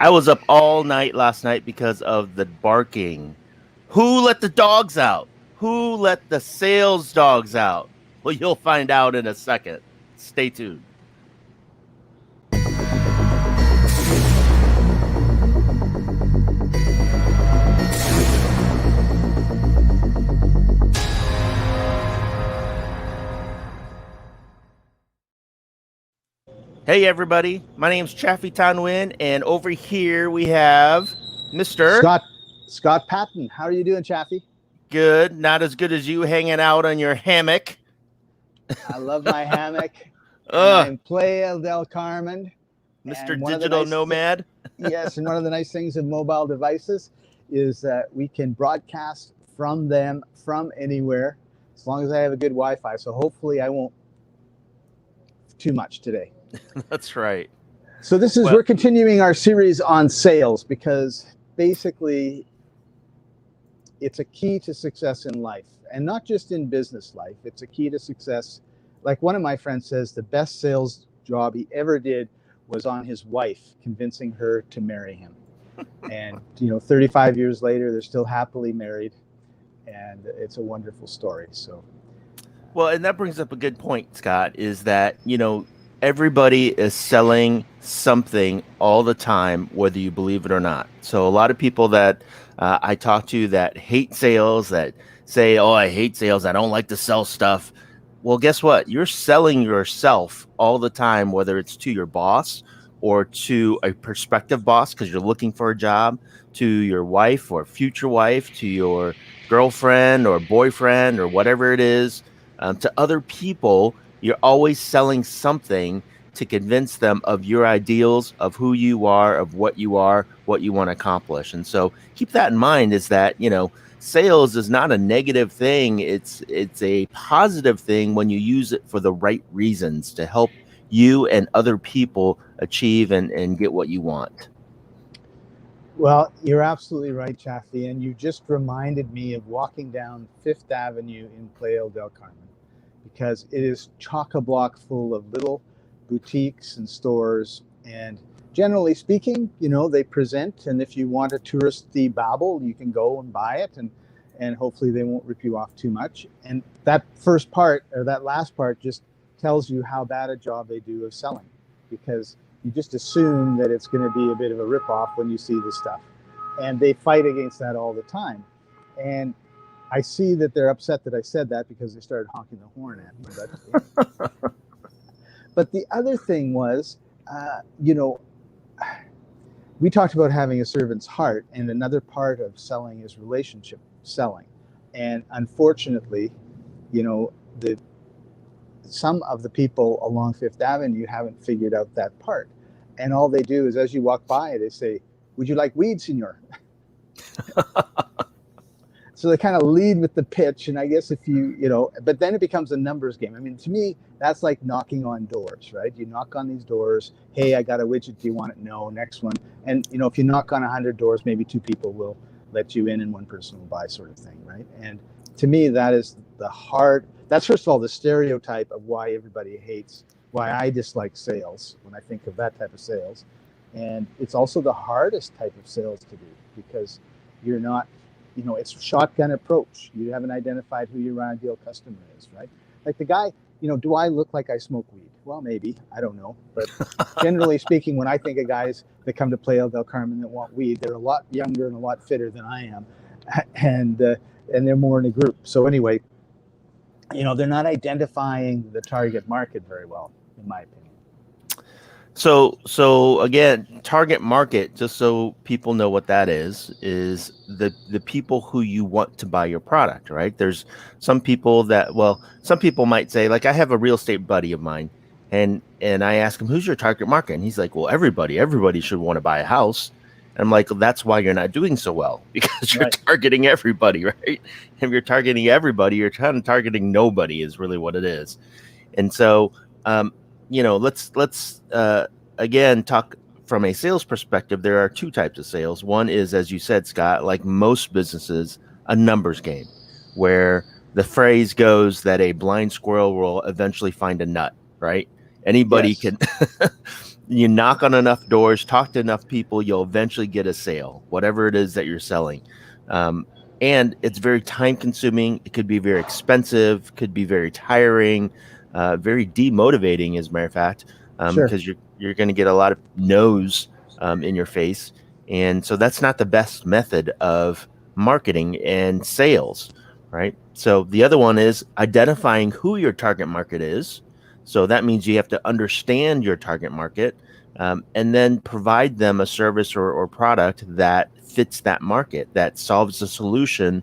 I was up all night last night because of the barking. Who let the dogs out? Who let the sales dogs out? Well, you'll find out in a second. Stay tuned. Hey, everybody. My name's Chaffee-Thanh Nguyen, and over here we have Mr. Scott Patton. How are you doing, Chaffee? Good. Not as good as you hanging out on your hammock. I love my hammock. I'm Playa del Carmen. Mr. Digital Nomad. Yes, and one of the nice things of mobile devices is that we can broadcast from them from anywhere as long as I have a good Wi-Fi. So hopefully I won't too much today. That's right. So we're continuing our series on sales because basically it's a key to success in life, and not just in business life. It's a key to success. Like one of my friends says, the best sales job he ever did was on his wife, convincing her to marry him. And 35 years later, they're still happily married, and it's a wonderful story. So, well, and that brings up a good point, Scott, is that everybody is selling something all the time, whether you believe it or not. So a lot of people that I talk to that hate sales, that say, oh, I hate sales, I don't like to sell stuff. Well, guess what? You're selling yourself all the time, whether it's to your boss or to a prospective boss because you're looking for a job, to your wife or future wife, to your girlfriend or boyfriend or whatever it is, to other people. You're always selling something to convince them of your ideals, of who you are, of what you are, what you want to accomplish. And so keep that in mind, is that, sales is not a negative thing. It's a positive thing when you use it for the right reasons to help you and other people achieve and get what you want. Well, you're absolutely right, Chaffee. And you just reminded me of walking down Fifth Avenue in Playa del Carmen, because it is chock-a-block full of little boutiques and stores. And generally speaking, they present, and if you want a touristy babble, you can go and buy it, and hopefully they won't rip you off too much. And that first part, or that last part, just tells you how bad a job they do of selling, because you just assume that it's going to be a bit of a rip-off when you see the stuff. And they fight against that all the time. And I see that they're upset that I said that because they started honking the horn at me. But the other thing was, we talked about having a servant's heart, and another part of selling is relationship selling. And unfortunately, some of the people along Fifth Avenue haven't figured out that part. And all they do is, as you walk by, they say, "Would you like weed, senor?" So they kind of lead with the pitch, and I guess if but then it becomes a numbers game. I mean, to me, that's like knocking on doors, right? You knock on these doors. Hey, I got a widget. Do you want it? No. Next one. And if you knock on 100 doors, maybe 2 people will let you in, and 1 person will buy, sort of thing, right? And to me, that is that's first of all the stereotype of why everybody hates, why I dislike sales when I think of that type of sales. And it's also the hardest type of sales to do, because you're not, it's a shotgun approach. You haven't identified who your ideal customer is, right? Like the guy, do I look like I smoke weed? Well, maybe, I don't know. But generally speaking, when I think of guys that come to Playa del Carmen that want weed, they're a lot younger and a lot fitter than I am. And they're more in a group. So anyway, they're not identifying the target market very well, in my opinion. So again, target market, just so people know what that is the people who you want to buy your product, right? There's some people some people might say, like, I have a real estate buddy of mine, and I ask him, who's your target market? And he's like, well, everybody should want to buy a house. And I'm like, well, that's why you're not doing so well, because you're targeting everybody, right? If you're targeting everybody, you're kind of targeting nobody is really what it is. And so, let's again talk from a sales perspective. There are 2 types of sales. One is, as you said, Scott, like most businesses, a numbers game, where the phrase goes that a blind squirrel will eventually find a nut, right? Anybody can You knock on enough doors, talk to enough people, you'll eventually get a sale, whatever it is that you're selling. Um, and it's very time consuming. It could be very expensive, could be very tiring, very demotivating, as a matter of fact, Sure. because you're going to get a lot of no's in your face. And so that's not the best method of marketing and sales, right? So the other one is identifying who your target market is. So that means you have to understand your target market, and then provide them a service or product that fits that market, that solves the solution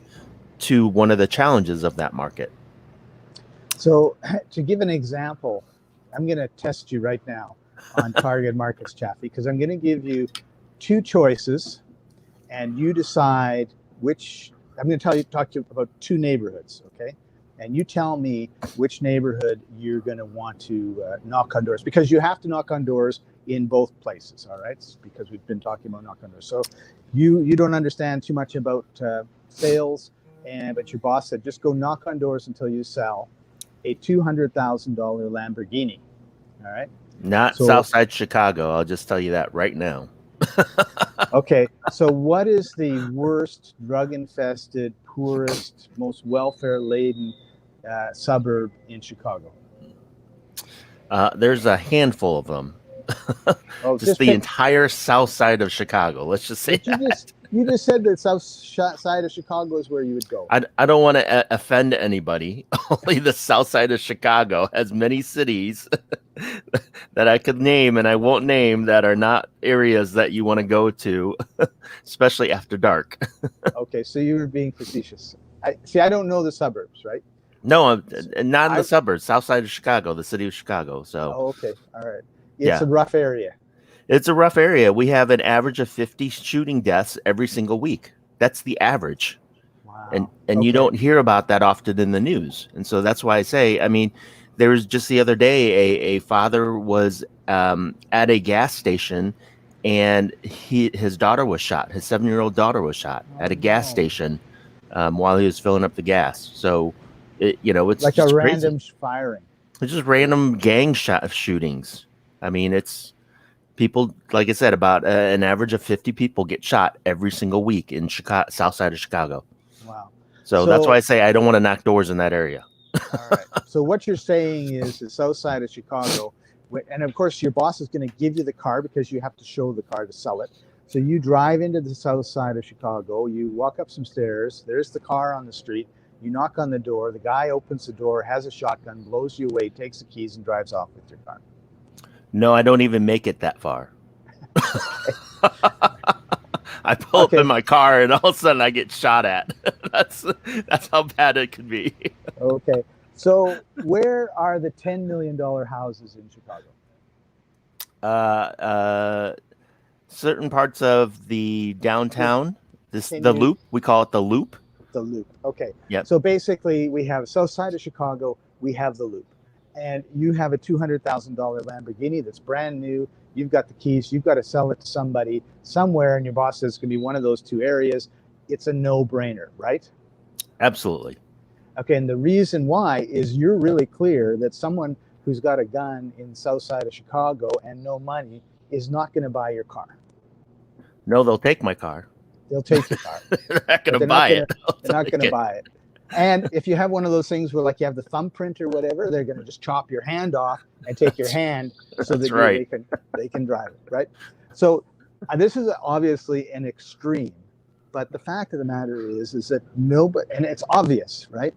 to one of the challenges of that market. So to give an example, I'm going to test you right now on target markets, Chaffee, because I'm going to give you two choices, and you decide which. I'm going to talk to you about two neighborhoods, okay? And you tell me which neighborhood you're going to want to knock on doors, because you have to knock on doors in both places, all right? Because we've been talking about knock on doors. So you don't understand too much about sales, but your boss said just go knock on doors until you sell a $200,000 Lamborghini, all right? Not So Southside Chicago. I'll just tell you that right now. okay, so what is the worst drug-infested, poorest, most welfare-laden suburb in Chicago? There's a handful of them. Oh, Just just the pick. entire south side of Chicago. Let's just say But that. you just said that south side of Chicago is where you would go. I don't want to offend anybody. Only the south side of Chicago has many cities that I could name and I won't name that are not areas that you want to go to, especially after dark. Okay, so you were being facetious. I don't know the suburbs, right? No, not in the I suburbs, south side of Chicago, the city of Chicago. So, Oh, okay, all right. It's yeah, a rough area. it's a rough area. We have an average of 50 shooting deaths every single week. That's the average. Wow. And you Okay. don't hear about that often in the news. And so that's why I say, I mean, there was just the other day a father was at a gas station, and his daughter was shot. His 7-year-old daughter was shot Oh at a gas no. station while he was filling up the gas. So it's Like a just crazy. random firing. It's just random gang shootings. I mean, it's people, like I said, about an average of 50 people get shot every single week in Chicago, south side of Chicago. Wow. So that's why I So say I don't want to knock doors in that area. all right. So what you're saying is the south side of Chicago, and of course your boss is going to give you the car because you have to show the car to sell it. So you drive into the south side of Chicago, you walk up some stairs, there's the car on the street, you knock on the door, the guy opens the door, has a shotgun, blows you away, takes the keys and drives off with your car. No, I don't even make it that far. I pull up in Okay. my car and all of a sudden I get shot at. That's how bad it could be. Okay. So where are the $10 million houses in Chicago? Uh, uh, Certain parts of the Can, downtown, can the you loop, we call it the loop. The loop. Okay. Yep, So basically, we have south side of Chicago, we have the loop. And you have a $200,000 Lamborghini that's brand new. You've got the keys. You've got to sell it to somebody somewhere, and your boss says it's going to be one of those two areas. It's a no-brainer, right? absolutely. Okay. And the reason why is you're really clear that someone who's got a gun in south side of Chicago and no money is not going to buy your car. No, they'll take my car. They'll take your car, They're not but gonna buy it. they're not going to buy it. And if you have one of those things where like you have the thumbprint or whatever, they're going to just chop your hand off and take your hand so That's that right. they can drive it, right? So this is obviously an extreme, but the fact of the matter is that nobody, and it's obvious, right?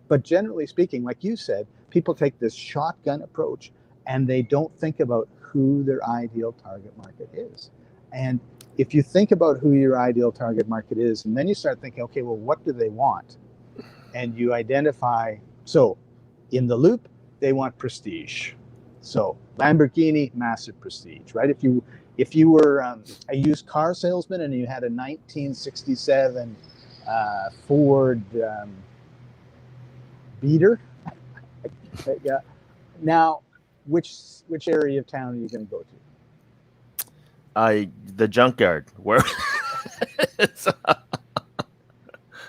But generally speaking, like you said, people take this shotgun approach and they don't think about who their ideal target market is. And if you think about who your ideal target market is, and then you start thinking, okay, well, what do they want? And you identify, so in the loop, they want prestige. So Lamborghini, massive prestige, right? If you were a used car salesman and you had a 1967 Ford Beater, yeah. Now, which area of town are you going to go to? The junkyard where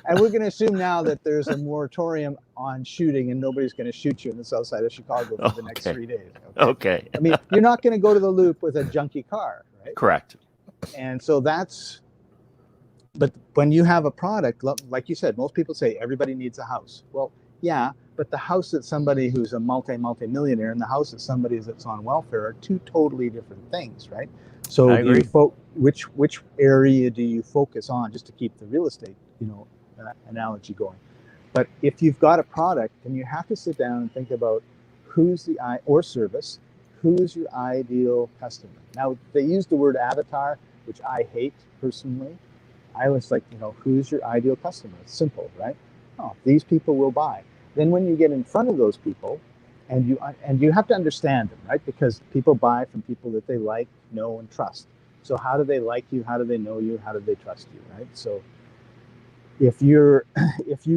And we're going to assume now that there's a moratorium on shooting and nobody's going to shoot you in the south side of Chicago for the next 3 days. Okay. I mean, you're not going to go to the Loop with a junky car, right? Correct. And so but when you have a product, like you said, most people say everybody needs a house. Well, yeah, but the house that somebody who's a multi-millionaire and the house that somebody that's on welfare are two totally different things, right? So I agree. which area do you focus on, just to keep the real estate, analogy going? But if you've got a product, then you have to sit down and think about who's or service, who's your ideal customer. Now, they use the word avatar, which I hate personally. I was like, who's your ideal customer? It's simple, right? Oh, these people will buy. Then when you get in front of those people, and you have to understand them, right? Because people buy from people that they like, know, and trust. So how do they like you? How do they know you? How do they trust you, right? So if you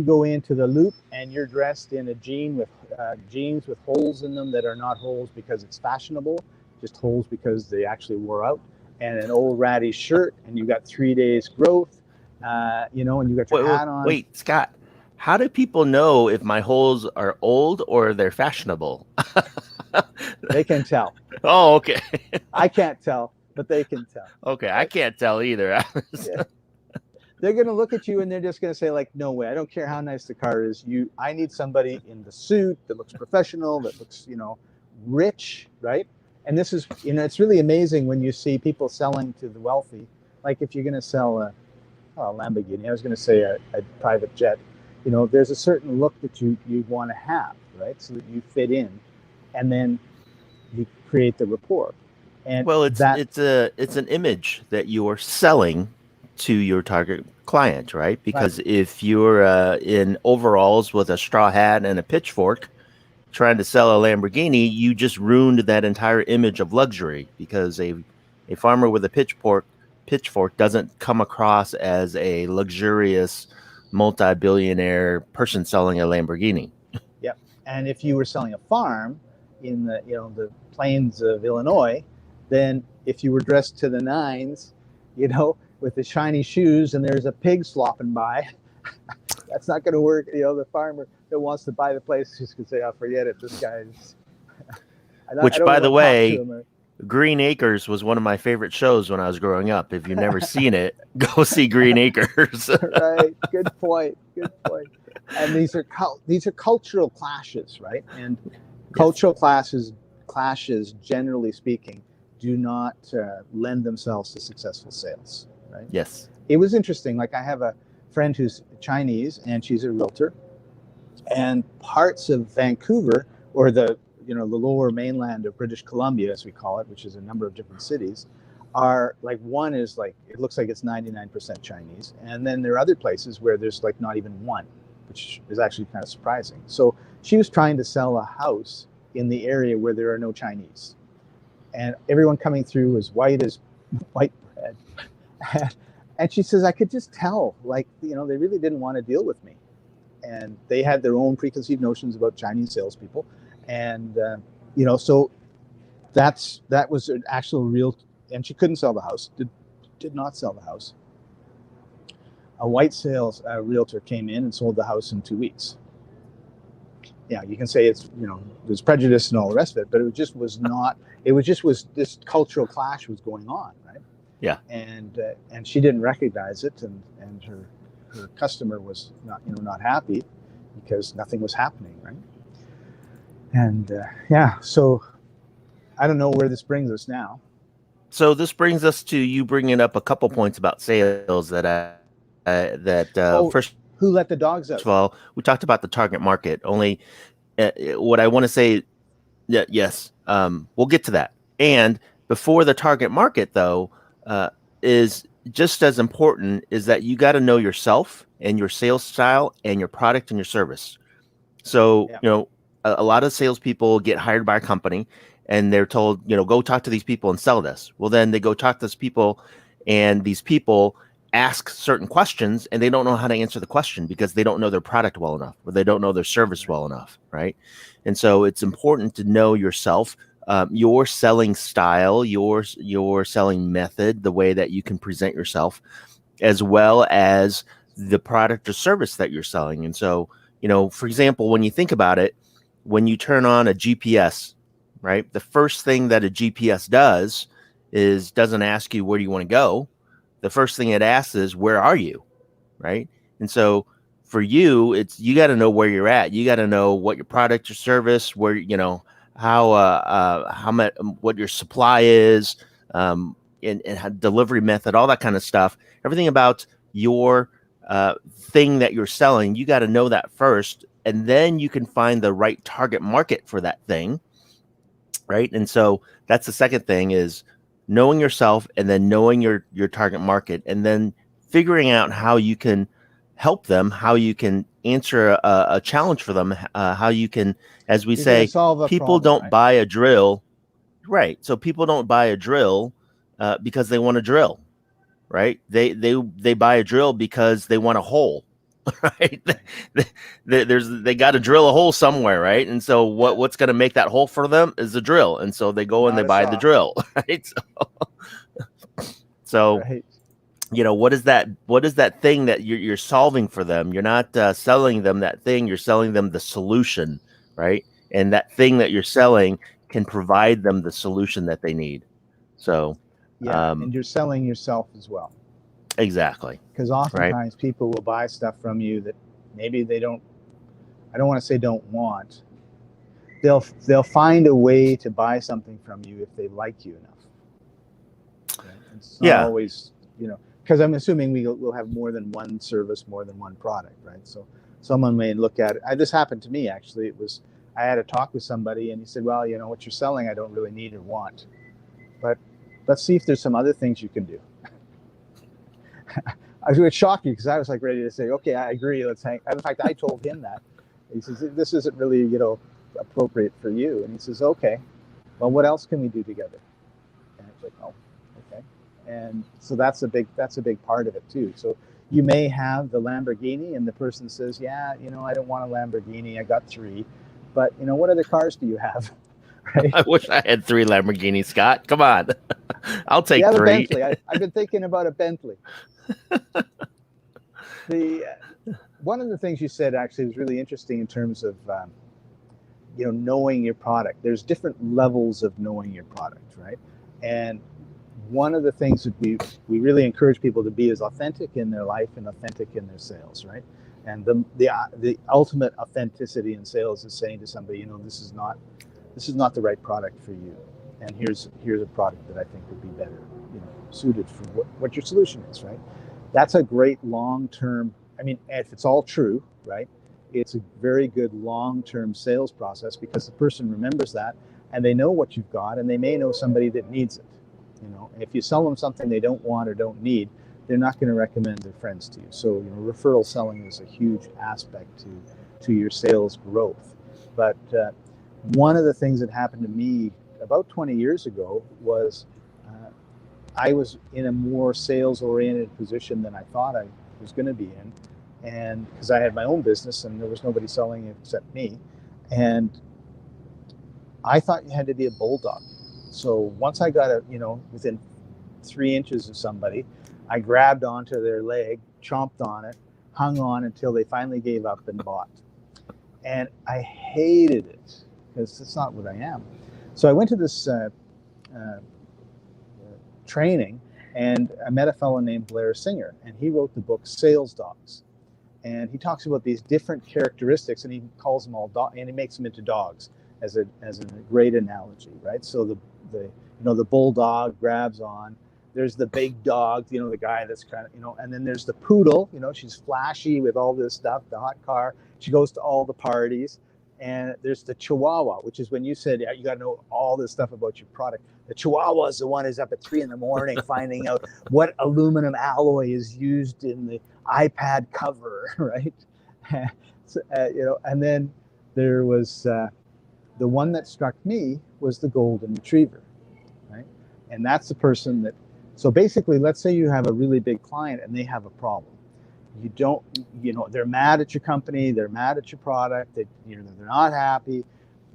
go into the Loop and you're dressed in a jeans with holes in them that are not holes because it's fashionable, just holes because they actually wore out, and an old ratty shirt, and you got 3 days growth, and you got your hat on. Wait, Scott, how do people know if my holes are old or they're fashionable? They can tell. Oh, okay. I can't tell, but they can tell. Okay, right? I can't tell either. Yeah. They're going to look at you and they're just going to say, like, no way, I don't care how nice the car is. I need somebody in the suit that looks professional, that looks, rich, right? And this is, it's really amazing when you see people selling to the wealthy. Like if you're going to sell a Lamborghini, I was going to say a private jet, there's a certain look that you want to have, right? So that you fit in, and then you create the rapport. And well, it's an image that you are selling to your target client, right? Because if you're in overalls with a straw hat and a pitchfork trying to sell a Lamborghini, you just ruined that entire image of luxury, because a farmer with a pitchfork doesn't come across as a luxurious multi-billionaire person selling a Lamborghini. Yep. And if you were selling a farm in the plains of Illinois, then if you were dressed to the nines, with the shiny shoes and there's a pig slopping by, that's not going to work. The farmer that wants to buy the place just can say, "Oh, forget it. This guy's." Which, by the way, Green Acres was one of my favorite shows when I was growing up. If you've never seen it, go see Green Acres. Right. Good point. And these are cultural clashes, right? And cultural clashes, generally speaking, do not lend themselves to successful sales, right? Yes. It was interesting. Like, I have a friend who's Chinese and she's a realtor, and parts of Vancouver, or the lower mainland of British Columbia, as we call it, which is a number of different cities, are like, one is like, it looks like it's 99% Chinese. And then there are other places where there's like not even one, which is actually kind of surprising. So she was trying to sell a house in the area where there are no Chinese. And everyone coming through was white as white bread. And she says, I could just tell, like, they really didn't want to deal with me. And they had their own preconceived notions about Chinese salespeople. And, so that was an actual real, and she couldn't sell the house, did not sell the house. A white realtor came in and sold the house in 2 weeks. Yeah, you can say it's, there's prejudice and all the rest of it, but it just was not, this cultural clash was going on, right? Yeah. And she didn't recognize it, and her customer was not happy because nothing was happening, right? And so I don't know where this brings us now. So this brings us to you bringing up a couple points about sales first. Who let the dogs out? First of all, we talked about the target market. Only what I want to say, yes, we'll get to that. And before the target market, though, is just as important, is that you got to know yourself and your sales style and your product and your service. So, a lot of salespeople get hired by a company and they're told, go talk to these people and sell this. Well, then they go talk to these people, and these people ask certain questions and they don't know how to answer the question because they don't know their product well enough, or they don't know their service well enough, right? And so it's important to know yourself, your selling style, your selling method, the way that you can present yourself, as well as the product or service that you're selling. And so, for example, when you think about it, when you turn on a GPS, right, the first thing that a GPS does is doesn't ask you where do you want to go. The first thing it asks is, where are you? Right. And so for you, you got to know where you're at. You got to know what your product or service, where, how much, what your supply is, and how delivery method, all that kind of stuff. Everything about your thing that you're selling, you got to know that first, and then you can find the right target market for that thing. Right. And so that's the second thing, is knowing yourself, and then knowing your target market, and then figuring out how you can help them, how you can answer a challenge for them, how you can, as we You're going to say, solve a people problem, don't right? buy a drill. Right. So people don't buy a drill because they want to drill. Right. They buy a drill because they want a hole. Right. They got to drill a hole somewhere. Right. And so what's going to make that hole for them is a drill. And so they go and Not they a buy the saw. drill. Right. So Right. what is that thing that you're solving for them? You're not selling them that thing. You're selling them the solution. Right. And that thing that you're selling can provide them the solution that they need. So, Yeah, and you're selling yourself as well. exactly. Because Right. oftentimes people will buy stuff from you that maybe they don't, I don't want to say don't want. They'll find a way to buy something from you if they like you enough. Right? It's not Yeah. always, because I'm assuming we'll have more than one service, more than one product, right? So someone may look at it. This happened to me, actually. I had a talk with somebody, and he said, well, what you're selling I don't really need or want, but let's see if there's some other things you can do. I was shocked because I was like ready to say, okay, I agree, let's hang. In fact, I told him that. He says, this isn't really, appropriate for you. And he says, okay, well, what else can we do together? And it's like, oh, okay. And so that's a big part of it too. So you may have the Lamborghini, and the person says, yeah, I don't want a Lamborghini, I got 3, but what other cars do you have? Right? I wish I had 3 Lamborghinis, Scott. Come on. I'll take Yeah, the 3. Bentley. I've been thinking about a Bentley. One of the things you said actually was really interesting in terms of knowing your product. There's different levels of knowing your product, right? And one of the things that we really encourage people to be is authentic in their life and authentic in their sales, right? And the ultimate authenticity in sales is saying to somebody, this is not the right product for you, and here's a product that I think would be better, suited for what your solution is, right? That's a great long-term. I mean, if it's all true, right? It's a very good long-term sales process, because the person remembers that, and they know what you've got, and they may know somebody that needs it. And if you sell them something they don't want or don't need, they're not going to recommend their friends to you. So, referral selling is a huge aspect to your sales growth. But one of the things that happened to me about 20 years ago was I was in a more sales-oriented position than I thought I was going to be in, and because I had my own business and there was nobody selling it except me, and I thought you had to be a bulldog. So once I got within 3 inches of somebody, I grabbed onto their leg, chomped on it, hung on until they finally gave up and bought. And I hated it because it's not what I am. So I went to this training, and I met a fellow named Blair Singer, and he wrote the book Sales Dogs. And he talks about these different characteristics, and he calls them all and he makes them into dogs as a great analogy, right? So the bulldog grabs on. There's the big dog, the guy that's kind of, and then there's the poodle, she's flashy with all this stuff, the hot car. She goes to all the parties. And there's the Chihuahua, which is when you said you got to know all this stuff about your product. The Chihuahua is the one who's up at 3 a.m. finding out what aluminum alloy is used in the iPad cover, right? So, and then there was the one that struck me was the golden retriever, right? And that's the person that. So basically, let's say you have a really big client and they have a problem. You don't, they're mad at your company, they're mad at your product, they're not happy.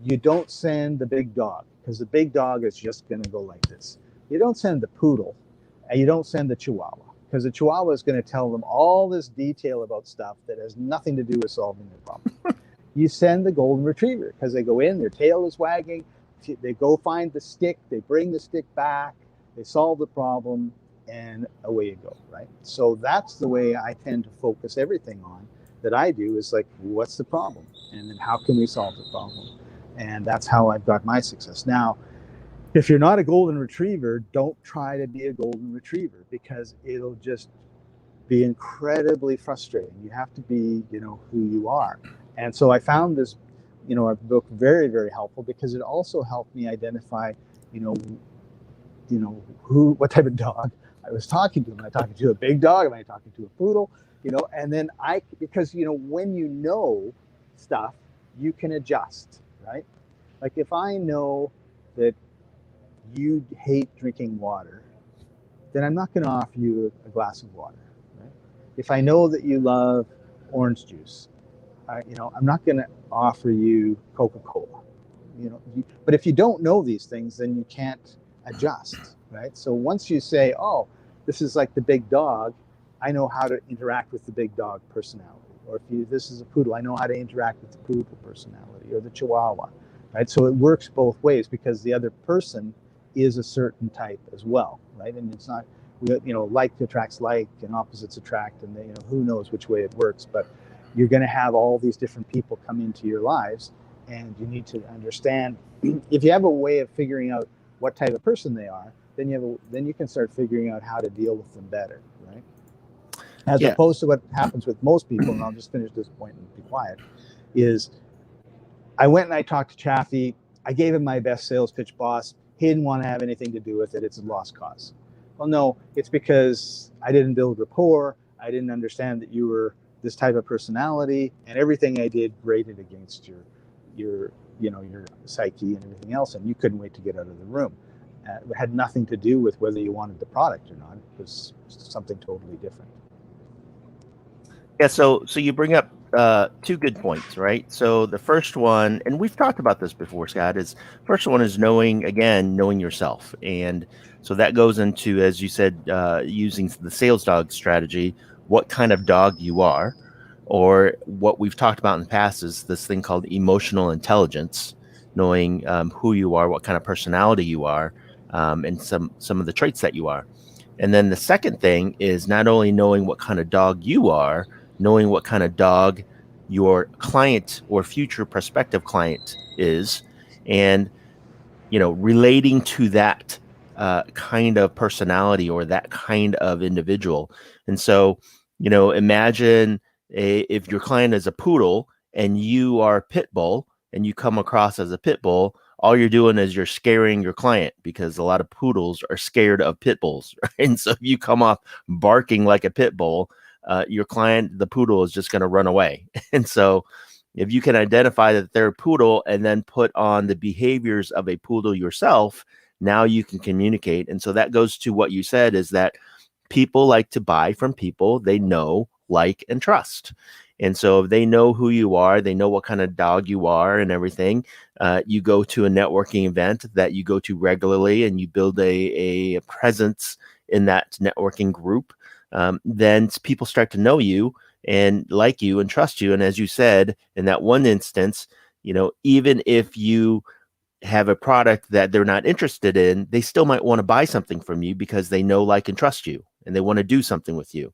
You don't send the big dog, because the big dog is just going to go like this. You don't send the poodle, and you don't send the Chihuahua, because the Chihuahua is going to tell them all this detail about stuff that has nothing to do with solving their problem. You send the Golden Retriever because they go in, their tail is wagging, they go find the stick, they bring the stick back, they solve the problem, and away you go, right? So that's the way I tend to focus everything on that I do, is like, what's the problem? And then how can we solve the problem? And that's how I've got my success. Now, if you're not a Golden Retriever, don't try to be a Golden Retriever, because it'll just be incredibly frustrating. You have to be, who you are. And so I found this, a book very, very helpful, because it also helped me identify, what type of dog I was talking to. Am I talking to a big dog? Am I talking to a poodle? And then because when you know stuff, you can adjust, right? Like if I know that you hate drinking water, then I'm not going to offer you a glass of water, right? If I know that you love orange juice, I'm not going to offer you Coca-Cola, but if you don't know these things, then you can't adjust, right? So once you say, oh, this is like the big dog, I know how to interact with the big dog personality. Or if this is a poodle, I know how to interact with the poodle personality, or the Chihuahua, right? So it works both ways, because the other person is a certain type as well, right? And it's not, like attracts like, and opposites attract, and who knows which way it works. But you're going to have all these different people come into your lives, and you need to understand. If you have a way of figuring out what type of person they are, then you can start figuring out how to deal with them better, right? As opposed to what happens with most people, and I'll just finish this point and be quiet, is I went and I talked to Chaffee. I gave him my best sales pitch, boss. He didn't want to have anything to do with it. It's a lost cause. Well, no, it's because I didn't build rapport. I didn't understand that you were this type of personality, and everything I did grated against your psyche and everything else, and you couldn't wait to get out of the room. It had nothing to do with whether you wanted the product or not. It was something totally different. Yeah, so you bring up two good points, right? So the first one, and we've talked about this before, Scott, is first one is knowing yourself. And so that goes into, as you said, using the sales dog strategy, what kind of dog you are, or what we've talked about in the past is this thing called emotional intelligence, knowing who you are, what kind of personality you are, and some of the traits that you are. And then the second thing is not only knowing what kind of dog you are, knowing what kind of dog your client or future prospective client is, and relating to that kind of personality or that kind of individual. And so imagine if your client is a poodle and you are a pit bull, and you come across as a pit bull, all you're doing is you're scaring your client, because a lot of poodles are scared of pit bulls, right? And so if you come off barking like a pit bull, your client, the poodle, is just going to run away. And so if you can identify that they're a poodle and then put on the behaviors of a poodle yourself, now you can communicate. And so that goes to what you said, is that people like to buy from people they know, like, and trust. And so if they know who you are, they know what kind of dog you are and everything, you go to a networking event that you go to regularly and you build a presence in that networking group, then people start to know you and like you and trust you. And as you said, in that one instance, even if you have a product that they're not interested in, they still might want to buy something from you because they know, like, and trust you, and they want to do something with you.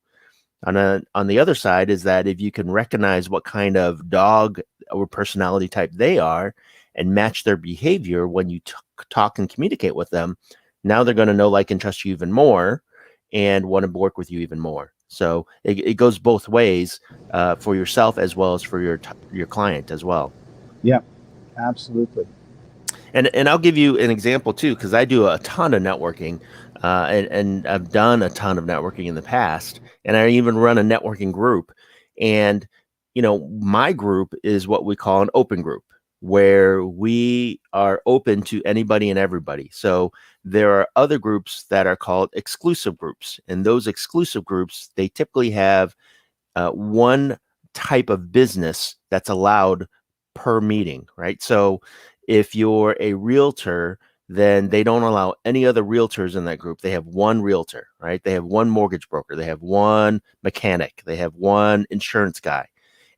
On the other side is that if you can recognize what kind of dog or personality type they are and match their behavior when you talk and communicate with them, now they're going to know, like, and trust you even more and want to work with you even more. So it goes both ways for yourself as well as for your client as well. Yeah, absolutely. And I'll give you an example too, because I do a ton of networking, and I've done a ton of networking in the past, and I even run a networking group. And my group is what we call an open group, where we are open to anybody and everybody. So there are other groups that are called exclusive groups, and those exclusive groups, they typically have one type of business that's allowed per meeting, right? So if you're a realtor, then they don't allow any other realtors in that group. They have one realtor, right? They have one mortgage broker. They have one mechanic. They have one insurance guy.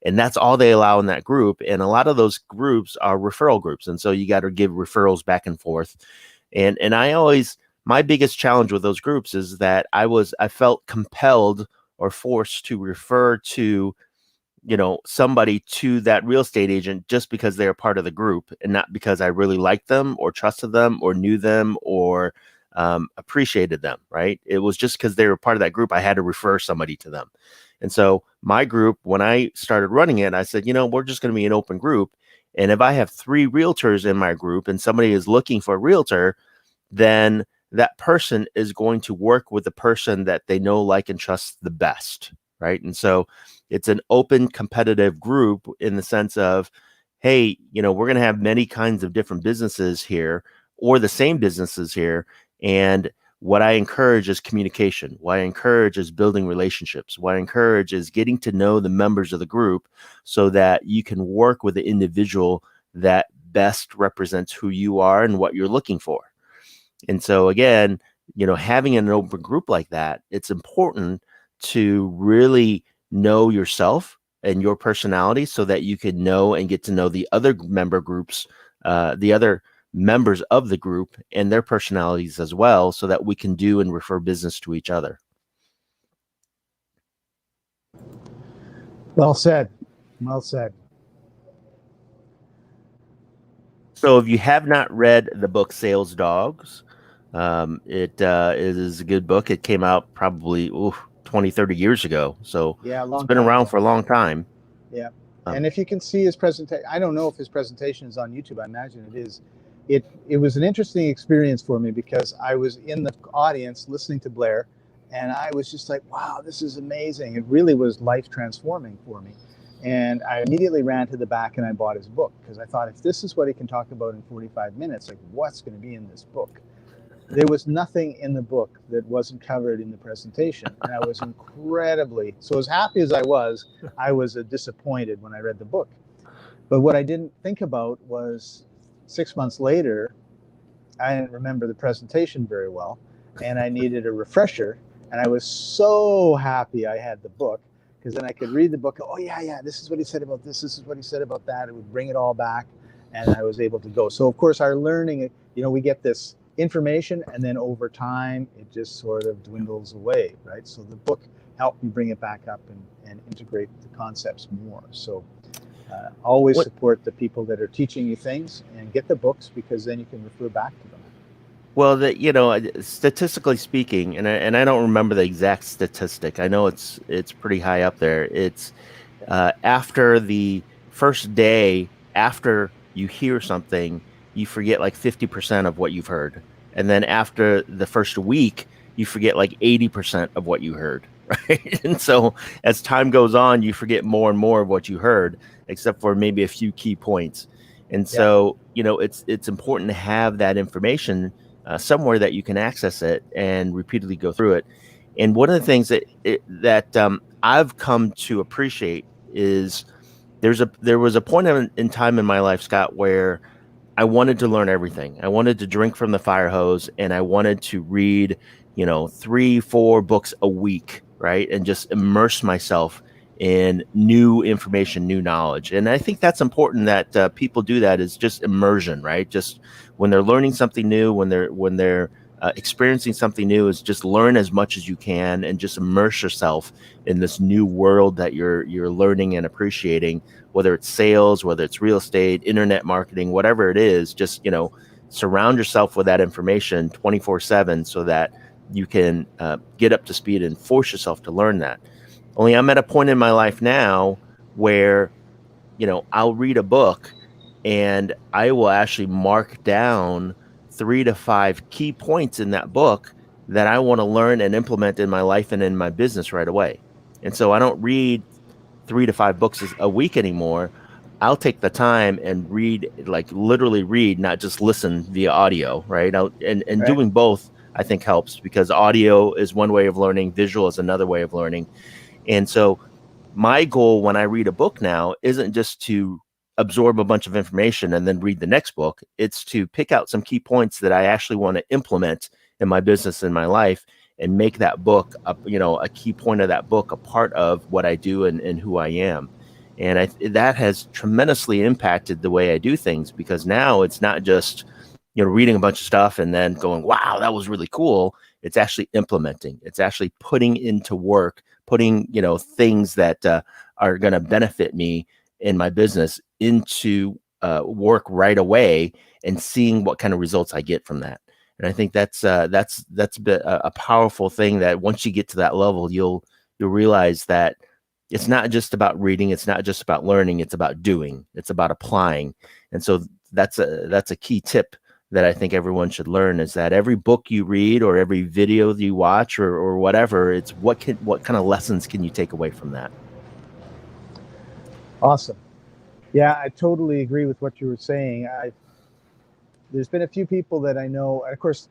And that's all they allow in that group. And a lot of those groups are referral groups. And so you got to give referrals back and forth. And I always, my biggest challenge with those groups is that I felt compelled or forced to refer to, somebody to that real estate agent just because they're part of the group and not because I really liked them or trusted them or knew them or appreciated them, right? It was just because they were part of that group, I had to refer somebody to them. And so my group, when I started running it, I said, we're just going to be an open group. And if I have 3 realtors in my group and somebody is looking for a realtor, then that person is going to work with the person that they know, like, and trust the best, right? And so it's an open competitive group in the sense of, hey, we're going to have many kinds of different businesses here or the same businesses here. And what I encourage is communication. What I encourage is building relationships. What I encourage is getting to know the members of the group so that you can work with the individual that best represents who you are and what you're looking for. And so again, having an open group like that, it's important to really know yourself and your personality so that you can know and get to know the other member groups, the other members of the group and their personalities as well, so that we can do and refer business to each other. Well said. Well said. So if you have not read the book Sales Dogs, it is a good book. It came out probably 20, 30 years ago. So yeah, it's been around for a long time. Yeah. And if you can see his presentation, I don't know if his presentation is on YouTube. I imagine it is. It was an interesting experience for me because I was in the audience listening to Blair, and I was just like, wow, this is amazing. It really was life transforming for me. And I immediately ran to the back and I bought his book because I thought, if this is what he can talk about in 45 minutes, like, what's going to be in this book? There was nothing in the book that wasn't covered in the presentation. And I was incredibly, so as happy as I was disappointed when I read the book. But what I didn't think about was 6 months later, I didn't remember the presentation very well, and I needed a refresher. And I was so happy I had the book, because then I could read the book. Oh yeah, this is what he said about this. This is what he said about that. It would bring it all back, and I was able to go. So of course, our learning, we get this information, and then over time, it just sort of dwindles away, right? So the book helped me bring it back up and integrate the concepts more. So always support the people that are teaching you things, and get the books, because then you can refer back to them. Well, statistically speaking, and I don't remember the exact statistic. I know it's pretty high up there. It's after the first day after you hear something, you forget like 50% of what you've heard, and then after the first week, you forget like 80% of what you heard. Right. And so as time goes on, you forget more and more of what you heard, except for maybe a few key points. And so, it's important to have that information somewhere that you can access it and repeatedly go through it. And one of the things that I've come to appreciate is there was a point in time in my life, Scott, where I wanted to learn everything. I wanted to drink from the fire hose, and I wanted to read, 3-4 books a week, right? And just immerse myself in new information, new knowledge. And I think that's important that people do that, is just immersion, right? Just when they're learning something new, when they're experiencing something new, is just learn as much as you can and just immerse yourself in this new world that you're learning and appreciating, whether it's sales, whether it's real estate, internet marketing, whatever it is. Just, surround yourself with that information 24/7 so that you can get up to speed and force yourself to learn that. Only I'm at a point in my life now where, I'll read a book and I will actually mark down 3 to 5 key points in that book that I want to learn and implement in my life and in my business right away. And so I don't read 3 to 5 books a week anymore. I'll take the time and read, like literally read, not just listen via audio, right? And Right. Doing both, I think, helps, because audio is one way of learning, visual is another way of learning. And so my goal when I read a book now isn't just to absorb a bunch of information and then read the next book. It's to pick out some key points that I actually want to implement in my business, in my life, and make that book a key point of that book a part of what I do and who I am. And that has tremendously impacted the way I do things, because now it's not just reading a bunch of stuff and then going, wow, that was really cool. It's actually implementing. It's actually putting into work, putting things that are going to benefit me in my business into work right away, and seeing what kind of results I get from that. And I think that's a powerful thing, that once you get to that level, you'll realize that it's not just about reading, it's not just about learning, it's about doing, it's about applying. And so that's a key tip that I think everyone should learn, is that every book you read or every video that you watch or whatever, it's what kind of lessons can you take away from that? Awesome. Yeah, I totally agree with what you were saying. There's been a few people that I know, and of course,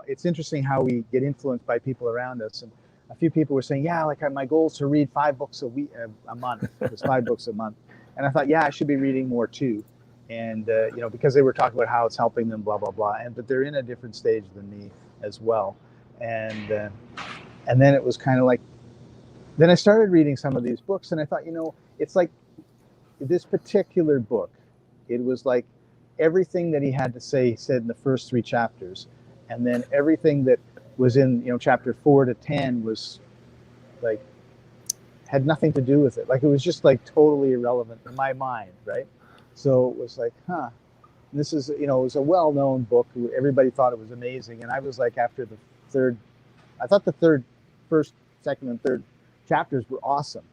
it's interesting how we get influenced by people around us. And a few people were saying, yeah, like my goal is to read 5 books a month. It was 5 books a month. And I thought, yeah, I should be reading more too. And, because they were talking about how it's helping them, blah, blah, blah. But they're in a different stage than me as well. And then it was kind of like, then I started reading some of these books, and I thought, it's like this particular book, it was like everything that he had to say, he said in the first 3 chapters. And then everything that was in, chapter 4 to 10 was like, had nothing to do with it. Like, it was just like totally irrelevant in my mind, right? So it was like, this is, it was a well-known book. Everybody thought it was amazing. And I was like, after the third, I thought the first, second, and third chapters were awesome.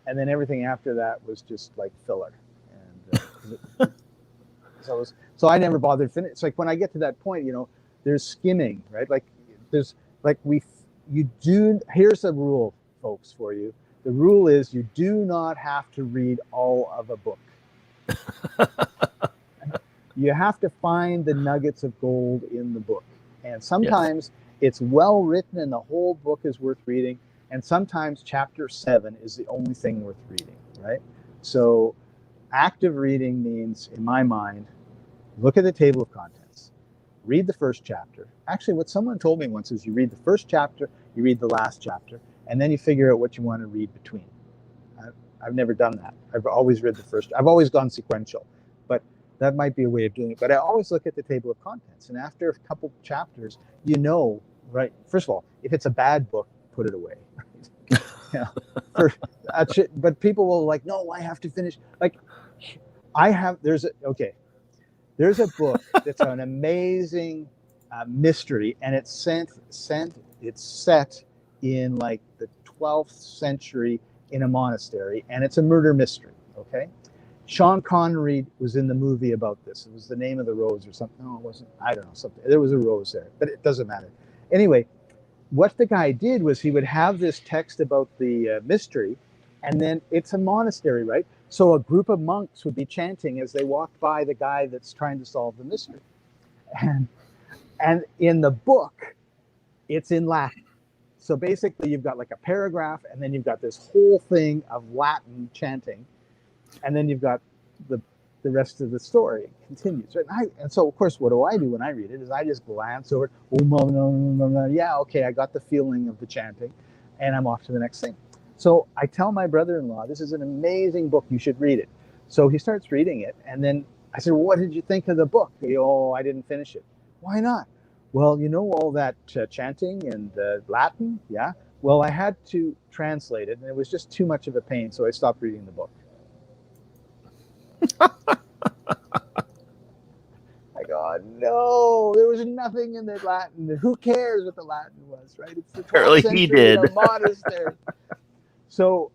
And then everything after that was just like filler. And so I never bothered finish. It's like when I get to that point, there's skimming, right? Like here's a rule, folks, for you. The rule is you do not have to read all of a book. You have to find the nuggets of gold in the book. And sometimes it's well written and the whole book is worth reading. And sometimes chapter 7 is the only thing worth reading, right? So active reading means, in my mind, look at the table of contents, read the first chapter. Actually, what someone told me once is you read the first chapter, you read the last chapter, and then you figure out what you want to read between. I've never done that. I've always read the first. I've always gone sequential, but that might be a way of doing it. But I always look at the table of contents, and after a couple chapters, right? First of all, if it's a bad book, put it away. But people will like, no, I have to finish. Like, there's a book that's an amazing mystery, and it's set in like the 12th century in a monastery, and it's a murder mystery. Okay, Sean Connery was in the movie about this. It was The Name of the Rose or something. No, it wasn't. I don't know, something. There was a rose there, but it doesn't matter. Anyway, what the guy did was he would have this text about the mystery, and then it's a monastery, right? So a group of monks would be chanting as they walked by the guy that's trying to solve the mystery. And in the book, it's in Latin. So basically, you've got like a paragraph, and then you've got this whole thing of Latin chanting, and then you've got the rest of the story continues. Right? And so, of course, what do I do when I read it is I just glance over, yeah, okay, I got the feeling of the chanting, and I'm off to the next thing. So I tell my brother-in-law, this is an amazing book, you should read it. So he starts reading it, and then I said, well, what did you think of the book? Oh, I didn't finish it. Why not? Well, all that chanting and Latin, yeah? Well, I had to translate it, and it was just too much of a pain, so I stopped reading the book. I go, no, there was nothing in the Latin. Who cares what the Latin was, right? It's the 12th century He did. in a monastery. So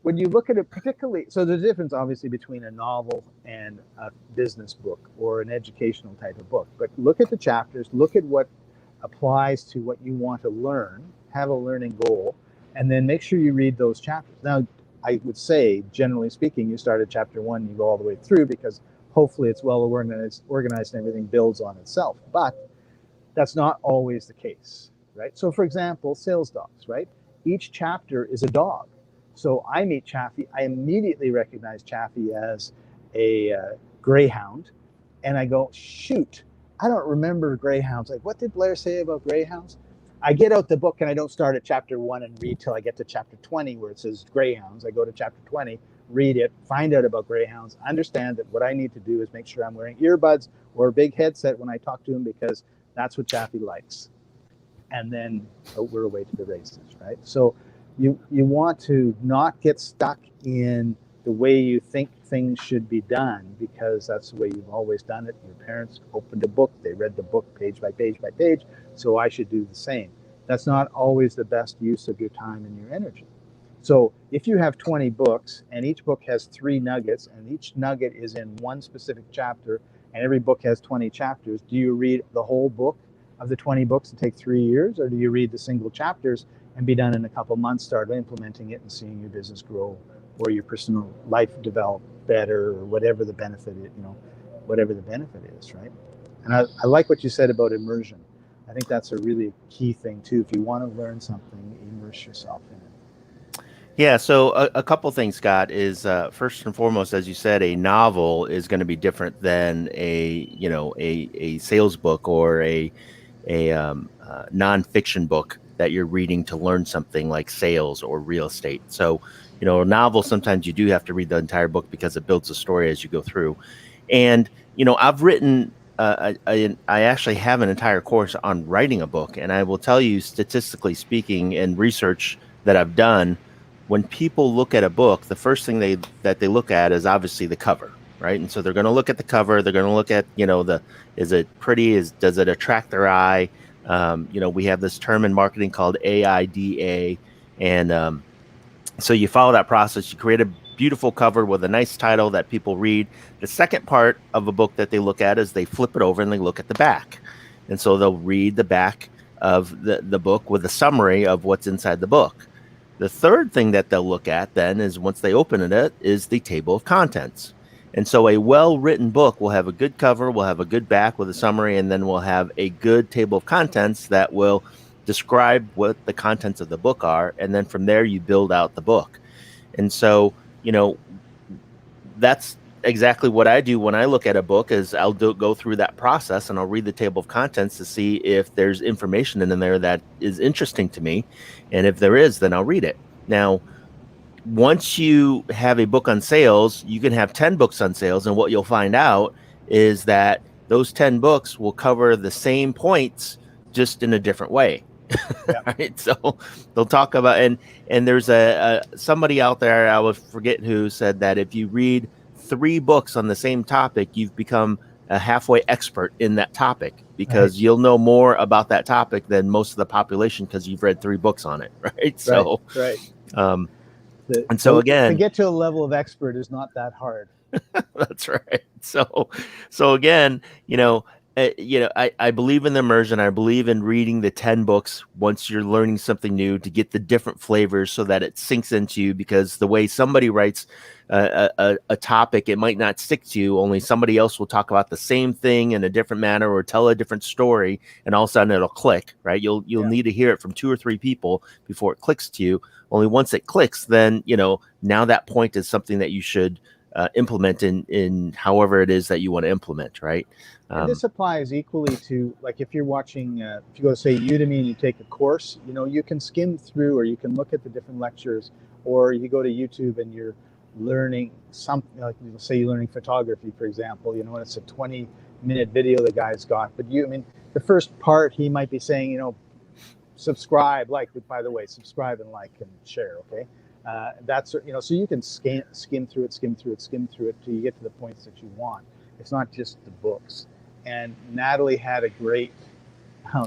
when you look at it particularly, so there's a difference obviously between a novel and a business book or an educational type of book. But look at the chapters, look at what applies to what you want to learn, have a learning goal, and then make sure you read those chapters. Now, I would say, generally speaking, you start at chapter 1, you go all the way through, because hopefully it's well organized and everything builds on itself. But that's not always the case, right? So for example, sales dogs, right? Each chapter is a dog. So I meet Chaffee, I immediately recognize Chaffee as a greyhound, and I go, shoot, I don't remember greyhounds. Like, what did Blair say about greyhounds? I get out the book and I don't start at chapter 1 and read till I get to chapter 20 where it says greyhounds. I go to chapter 20, read it, find out about greyhounds, understand that what I need to do is make sure I'm wearing earbuds or a big headset when I talk to him because that's what Chaffee likes. And then we're away to the races, right? So you want to not get stuck in the way you think things should be done because that's the way you've always done it. Your parents opened a book, they read the book page by page by page, so I should do the same. That's not always the best use of your time and your energy. So if you have 20 books and each book has 3 nuggets and each nugget is in one specific chapter and every book has 20 chapters, do you read the whole book of the 20 books and take 3 years, or do you read the single chapters and be done in a couple months, start implementing it and seeing your business grow or your personal life develop better or whatever the benefit is, whatever the benefit is, right? And I like what you said about immersion. I think that's a really key thing too. If you want to learn something, immerse yourself in it. Yeah, so a couple things, Scott, is first and foremost, as you said, a novel is going to be different than a sales book or a nonfiction book that you're reading to learn something like sales or real estate. So, a novel, sometimes you do have to read the entire book because it builds a story as you go through. And, I've written, I actually have an entire course on writing a book. And I will tell you, statistically speaking, and research that I've done, when people look at a book, the first thing that they look at is obviously the cover, right? And so they're going to look at the cover. They're going to look at, is it pretty? Does it attract their eye? We have this term in marketing called AIDA. And so you follow that process. You create a beautiful cover with a nice title that people read. The second part of a book that they look at is they flip it over and they look at the back. And so they'll read the back of the book with a summary of what's inside the book. The third thing that they'll look at then is once they open it is the table of contents. And so a well-written book will have a good cover, will have a good back with a summary, and then we'll have a good table of contents that will describe what the contents of the book are. And then from there, you build out the book. And so, that's exactly what I do when I look at a book is I'll go through that process and I'll read the table of contents to see if there's information in there that is interesting to me. And if there is, then I'll read it. Now, once you have a book on sales, you can have 10 books on sales. And what you'll find out is that those 10 books will cover the same points just in a different way. Yeah. Right. So they'll talk about, and there's somebody out there, I would forget who, said that if you read 3 books on the same topic, you've become a halfway expert in that topic because you'll know more about that topic than most of the population because you've read 3 books on it. Right. So, and so again, to get to a level of expert is not that hard. That's right. So again, I believe in the immersion. I believe in reading the 10 books once you're learning something new to get the different flavors so that it sinks into you, because the way somebody writes a topic, it might not stick to you. Only somebody else will talk about the same thing in a different manner or tell a different story, and all of a sudden it'll click, right? You'll need to hear it from 2 or 3 people before it clicks to you. Only once it clicks, then, now that point is something that you should implement in however it is that you want to implement, right? And this applies equally to, like, if you're watching, if you go to, say, Udemy and you take a course, you can skim through, or you can look at the different lectures, or you go to YouTube and you're learning something, like, say you're learning photography, for example, and it's a 20-minute video the guy's got. But the first part, he might be saying, subscribe, like, by the way, subscribe and like and share, okay? That's, so you can skim through it till you get to the points that you want. It's not just the books. And Natalie had a great,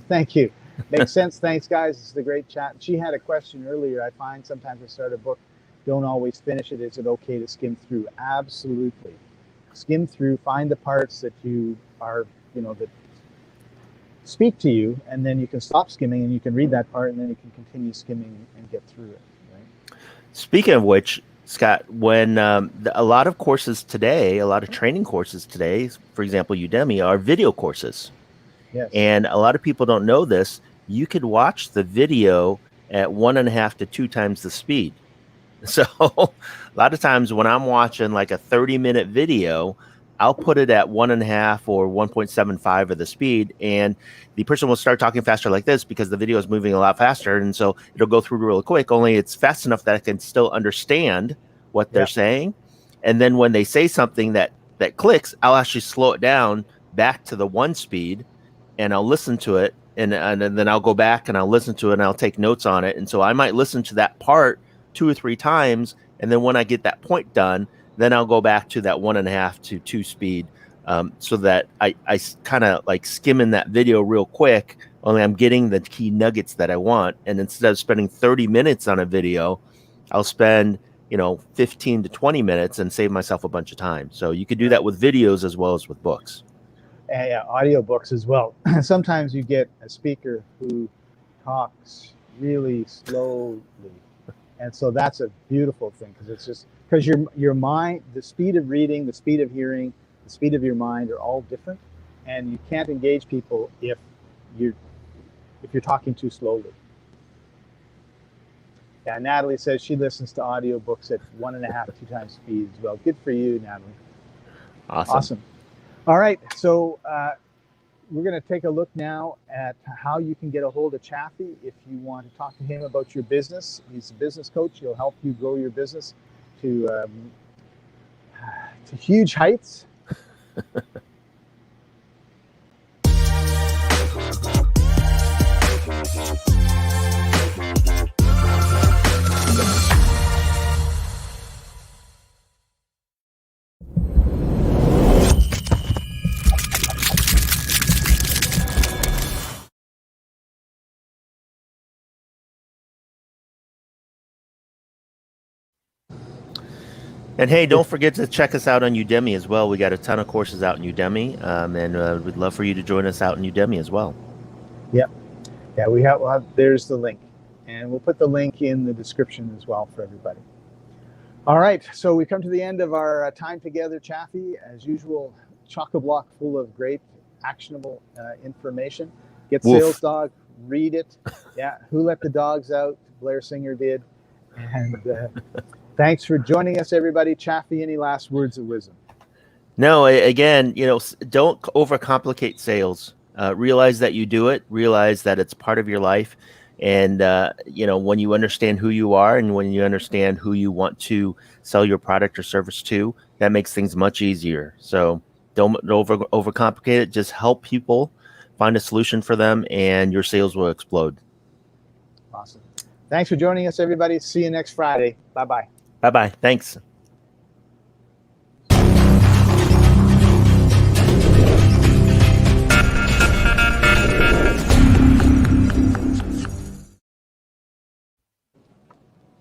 thank you. Makes sense. Thanks, guys. This is a great chat. She had a question earlier. I find sometimes I start a book, don't always finish it. Is it okay to skim through? Absolutely. Skim through, find the parts that you are, that speak to you, and then you can stop skimming and you can read that part, and then you can continue skimming and get through it. Right? Speaking of which, Scott, when a lot of courses today, a lot of training courses today, for example, Udemy, are video courses. Yes. And a lot of people don't know this. You could watch the video at 1.5 to 2 times the speed. So a lot of times when I'm watching like a 30-minute video, I'll put it at 1.5 or 1.75 of the speed, and the person will start talking faster like this because the video is moving a lot faster. And so it'll go through real quick, only it's fast enough that I can still understand what they're Yeah. saying. And then when they say something that clicks, I'll actually slow it down back to the 1 speed, and I'll listen to it. And then I'll go back and I'll listen to it and I'll take notes on it. And so I might listen to that part 2 or 3 times. And then when I get that point done, then I'll go back to that 1.5 to 2 speed, so that I kind of like skimming that video real quick. Only I'm getting the key nuggets that I want. And instead of spending 30 minutes on a video, I'll spend 15 to 20 minutes and save myself a bunch of time. So you could do that with videos as well as with books. Yeah, audiobooks as well. Sometimes you get a speaker who talks really slowly, and so that's a beautiful thing, because it's just because your mind, the speed of reading, the speed of hearing, the speed of your mind are all different, and you can't engage people if you're talking too slowly. Yeah, Natalie says she listens to audiobooks at 1.5 to 2 times speed as well. Good for you, Natalie. Awesome. All right, so we're going to take a look now at how you can get a hold of Chaffee if you want to talk to him about your business. He's a business coach. He'll help you grow your business to huge heights. And hey, don't forget to check us out on Udemy as well. We got a ton of courses out in Udemy, and we'd love for you to join us out in Udemy as well. Yep. Yeah, we'll have, there's the link, and we'll put the link in the description as well for everybody. All right, so we come to the end of our time together, Chaffee. As usual, chock-a-block full of great, actionable information. Get Woof. Sales Dog, read it. Yeah, Who Let the Dogs Out? Blair Singer did. And thanks for joining us, everybody. Chaffee, any last words of wisdom? No, again, don't overcomplicate sales. Realize that you do it. Realize that it's part of your life. And, when you understand who you are and when you understand who you want to sell your product or service to, that makes things much easier. So don't overcomplicate it. Just help people find a solution for them, and your sales will explode. Awesome. Thanks for joining us, everybody. See you next Friday. Bye-bye. Bye-bye. Thanks.